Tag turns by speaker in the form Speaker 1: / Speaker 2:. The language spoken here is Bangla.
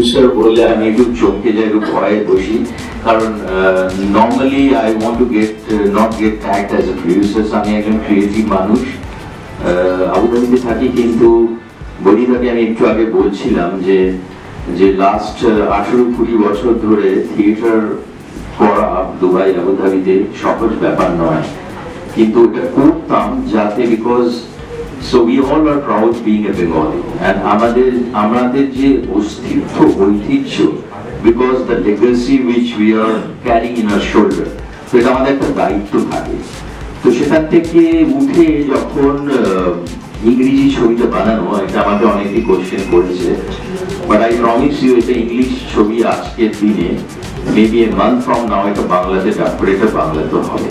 Speaker 1: producer বলে আমি একটু চমকে যাই, একটু ভয়ে বসি, কারণ normally I want to not get tagged as a producer. আমি একজন ক্রিয়েটিভ মানুষ, আবুধাবিতে থাকি, কিন্তু বনিদাকে আমি একটু আগে বলছিলাম যে লাস্ট 18-20 বছর ধরে থিয়েটার করা দুবাই আবুধাবিতে সহজ ব্যাপার নয়, কিন্তু এটা করতাম যাতে because so we all are proud being a Bengali and আমাদের যে অস্তিত্ব ঐতিহ্য, because the legacy which we are carrying in our shoulder, তো এটা আমাদের একটা দায়িত্ব থাকে। তো সেখান থেকে উঠে যখন ইংরেজি ছবিটা বানানো, এটা আমাকে অনেকেই কোশ্চেন করেছে, বাট আই প্রমিস ইউ এটা ইংলিশ ছবি আজকের দিনে, maybe a month from now এটা বাংলাতে ডাব করে এটা বাংলাতে হবে।